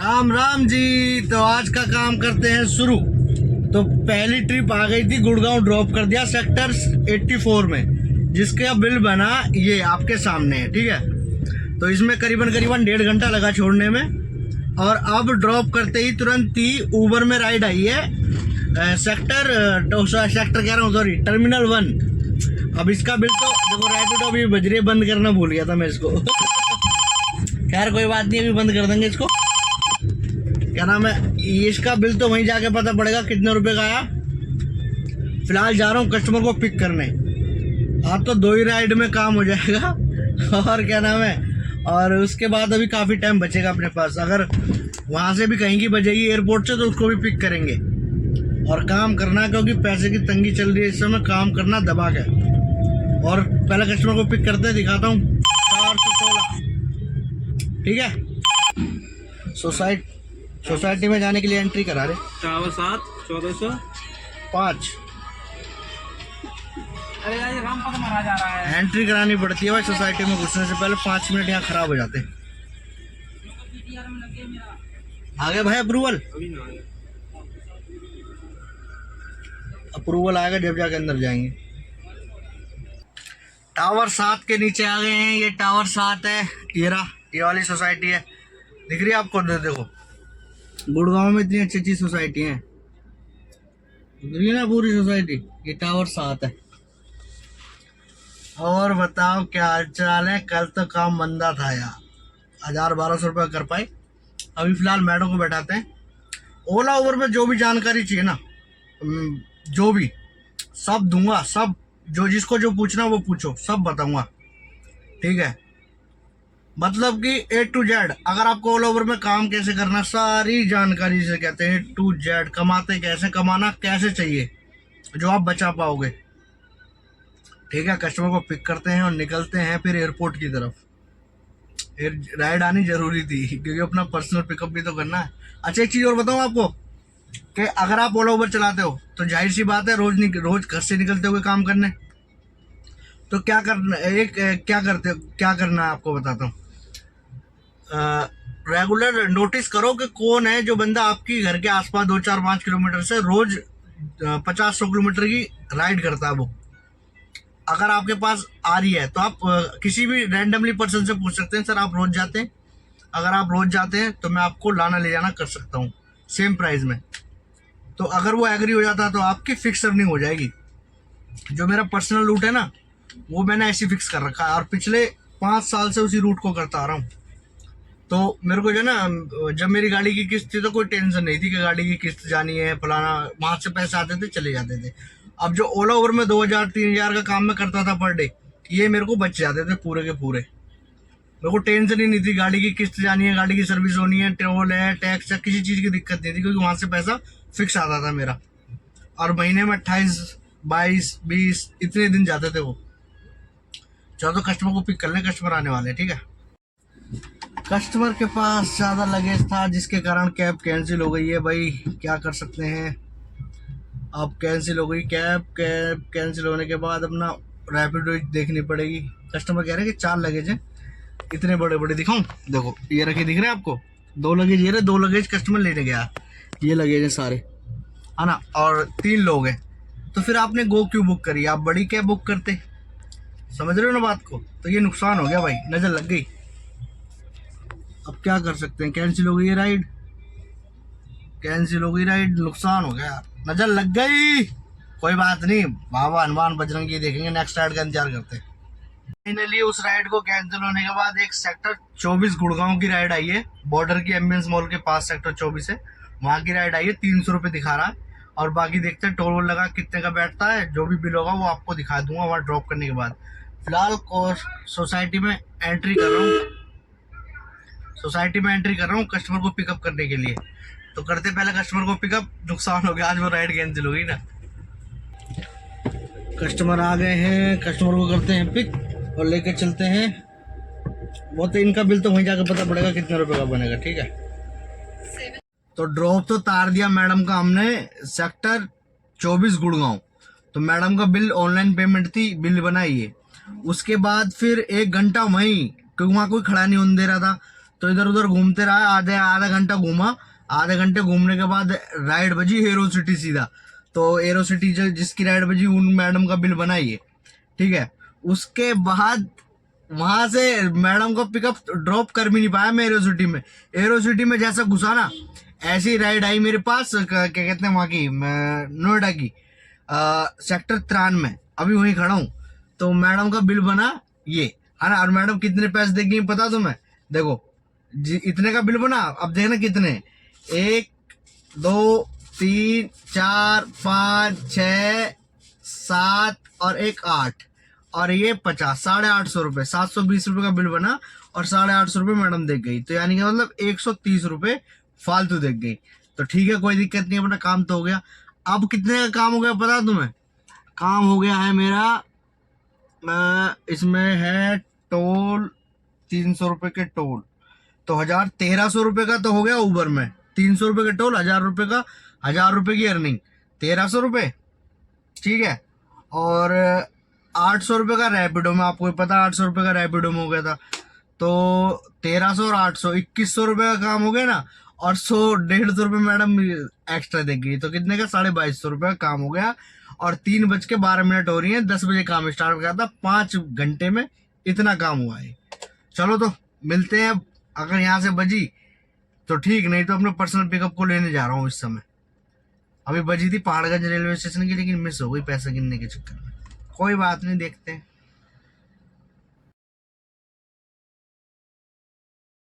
राम राम जी। तो आज का काम करते हैं शुरू। तो पहली ट्रिप आ गई थी, गुड़गांव ड्रॉप कर दिया सेक्टर 84 में, जिसका बिल बना ये आपके सामने है। ठीक है, तो इसमें करीबन 1.5 घंटा लगा छोड़ने में। और अब ड्रॉप करते ही तुरंत ही ऊबर में राइड आई है सेक्टर कह रहा हूँ, सॉरी, टर्मिनल 1। अब इसका बिल तो देखो, रैपिडो अभी बज रही है, बंद करना भूल गया था मैं इसको। खैर कोई बात नहीं, अभी बंद कर देंगे इसको। क्या नाम है, इसका बिल तो वहीं जाके पता पड़ेगा कितने रुपए का आया। फिलहाल जा रहा हूँ कस्टमर को पिक करने। आप तो 2 ही राइड में काम हो जाएगा। और क्या नाम है, और उसके बाद अभी काफ़ी टाइम बचेगा अपने पास। अगर वहाँ से भी कहीं की बजेगी एयरपोर्ट से, तो उसको भी पिक करेंगे। और काम करना, क्योंकि पैसे की तंगी चल रही है इस समय, काम करना दबा के। और पहले कस्टमर को पिक करते हैं, दिखाता हूँ। 416, ठीक है। सोसाइटी में जाने के लिए एंट्री करा रहे। 1405 एंट्री करानी पड़ती है भाई सोसाइटी में घुसने से पहले। 5 मिनट यहाँ खराब हो जाते हैं। आगे भाई अप्रूवल आएगा जब जाके अंदर जाएंगे। टावर 7 के नीचे आ गए हैं। ये टावर 7 है, ये वाली सोसाइटी है, दिख रही है आपको? देखो, गुड़गांव में इतनी अच्छी अच्छी सोसाइटी है, दिख रही है ना पूरी सोसाइटी। ये टावर 7 है। और बताओ क्या हाल चाल है? कल तो काम मंदा था यार, 1000-1200 रुपये कर पाए। अभी फिलहाल मैडम को बैठाते हैं। ओला उबर में जो भी जानकारी चाहिए ना, जो भी, सब दूंगा। सब जो जिसको जो पूछना वो पूछो, सब बताऊंगा। ठीक है, मतलब कि A to Z। अगर आपको ओला उबर में काम कैसे करना, सारी जानकारी से कहते हैं A to Z। कमाते कैसे, कमाना कैसे चाहिए, जो आप बचा पाओगे। ठीक है, कस्टमर को पिक करते हैं और निकलते हैं फिर एयरपोर्ट की तरफ। राइड आनी जरूरी थी, क्योंकि अपना पर्सनल पिकअप भी तो करना है। अच्छा, एक चीज़ और बताऊँ आपको, कि अगर आप ओला उबर चलाते हो तो जाहिर सी बात है, रोज घर से निकलते हुए काम करने, तो क्या करना, क्या करना है आपको बताता हूँ। रेगुलर नोटिस करो कि कौन है जो बंदा आपकी घर के आसपास 2-4-5 किलोमीटर से रोज 50-100 किलोमीटर की राइड करता है। वो अगर आपके पास आ रही है तो आप किसी भी रैंडमली पर्सन से पूछ सकते हैं, सर आप रोज जाते हैं? अगर आप रोज जाते हैं तो मैं आपको लाना ले जाना कर सकता हूँ सेम प्राइस में। तो अगर वो एग्री हो जाता है तो आपकी फिक्स अर्निंग हो जाएगी। जो मेरा पर्सनल रूट है ना, वो मैंने ऐसी फिक्स कर रखा है, और पिछले 5 साल से उसी रूट को करता आ रहा हूँ। तो मेरे को जो ना, जब मेरी गाड़ी की किस्त थी तो कोई टेंशन नहीं थी कि गाड़ी की किस्त जानी है, फलाना, वहाँ से पैसे आते थे चले जाते थे। अब जो ओला उबर में 2000-3000 का काम मैं करता था पर डे, ये मेरे को बच जाते थे पूरे के पूरे। मेरे को टेंशन ही नहीं थी, गाड़ी की किस्त जानी है, गाड़ी की सर्विस होनी है, टोल है, टैक्स है, किसी चीज़ की दिक्कत नहीं थी, क्योंकि वहाँ से पैसा फिक्स आता था मेरा। और महीने में 28, 22, 20 इतने दिन जाते थे वो। चलो तो कस्टमर को पिक कर लें, कस्टमर आने वाले हैं। ठीक है, कस्टमर के पास ज़्यादा लगेज था, जिसके कारण कैब कैंसिल हो गई है। भाई क्या कर सकते हैं, अब कैंसिल हो गई कैब कैंसिल होने के बाद अपना रैपिडो देखनी पड़ेगी। कस्टमर कह रहे हैं कि 4 लगेज हैं, इतने बड़े बड़े दिखाऊं? देखो ये रखे, दिख रहे हैं आपको? 2 लगेज, ये रहे 2 लगेज कस्टमर लेने गया, ये लगेज हैं सारे, है ना। और 3 लोग हैं, तो फिर आपने गो क्यों बुक करी? आप बड़ी कैब बुक करते, समझ रहे हो ना बात को? तो ये नुकसान हो गया भाई, नज़र लग गई। अब क्या कर सकते हैं, कैंसिल हो गई है राइड, नुकसान हो गया, नजर लग गई। कोई बात नहीं, बाबा हनुमान बजरंगी देखेंगे, नेक्स्ट राइड का इंतजार करते हैं। फाइनली उस राइड को कैंसिल होने के बाद एक सेक्टर 24 गुड़गांव की राइड आई है, बॉर्डर की एम्बियंस मॉल के पास सेक्टर 24 है, वहाँ की राइड आई है। 300 रुपये दिखा रहा है, और बाकी देखते हैं टोल वोल लगा कितने का बैठता है। जो भी बिल होगा वो आपको दिखा दूंगा वहाँ ड्रॉप करने के बाद। फिलहाल सोसाइटी में एंट्री कर रहा हूँ कस्टमर को पिकअप करने के लिए। तो करते पहले कस्टमर को पिकअप, नुकसान हो गया आज वो राइड कैंसिल हो गई ना। कस्टमर आ गए हैं, कस्टमर को करते हैं पिक और लेके चलते हैं। वो तो इनका बिल तो वहीं जाकर पता पड़ेगा कितने रुपए का बनेगा। ठीक है, तो ड्रॉप तो तार दिया मैडम का हमने सेक्टर 24 गुड़गांव। तो मैडम का बिल ऑनलाइन पेमेंट थी, बिल बनाई है। उसके बाद फिर 1 घंटा वहीं, क्योंकि वहाँ कोई खड़ा नहीं होने दे रहा था, तो इधर उधर घूमते रहा, आधे आधा घंटा घूमा। आधे घंटे घूमने के बाद राइड बजी हेरो सिटी सीधा। तो एरो सिटी जिसकी राइड बजी उन मैडम का बिल बना ये, ठीक है। उसके बाद वहां से मैडम को पिकअप ड्रॉप कर भी नहीं पाया मैं एरो सिटी में। एरो सिटी में जैसा घुसा ना, ऐसी राइड आई मेरे पास, क्या कहते हैं वहां की, नोएडा की, सेक्टर 93। अभी वहीं खड़ा हूँ। तो मैडम का बिल बना ये, है ना। और मैडम कितने पैसे देगी पता तुम्हें? देखो इतने का बिल बना, अब देखना कितने, 1 2 3 4 5 6 7 और 1 8 और ये 50, 850 रुपए, 720 रुपए का बिल बना और 850 रुपए मैडम दे गई। तो यानी कि मतलब 130 रुपए फालतू दे गई। तो ठीक है, कोई दिक्कत नहीं, अपना काम तो हो गया। अब कितने का काम हो गया पता तुम्हें? काम हो गया है मेरा, इसमें है टोल 300 रुपए के टोल, तो 1300 रुपए का तो हो गया उबर में। 300 रुपए का टोल, 1000 रुपए का, 1000 रुपए की अर्निंग, 1300 रुपए, ठीक है। और 800 रुपए का रैपिडो में, आपको पता 800 रुपए का रैपिडो में हो गया था। तो 1300 और 800, 2100 रुपए का काम हो गया ना। और 100-150 रुपए मैडम एक्स्ट्रा देगी, तो कितने का, 2250 रुपए का काम हो गया। और 3:12 हो रही है, 10 बजे काम स्टार्ट किया था, 5 घंटे में इतना काम हुआ है। चलो तो मिलते हैं, अगर यहाँ से बजी तो ठीक, नहीं तो अपने पर्सनल पिकअप को लेने जा रहा हूँ इस समय। अभी बजी थी पहाड़गंज रेलवे स्टेशन की, लेकिन मिस हो गई पैसा गिनने के चक्कर में। कोई बात नहीं, देखते हैं।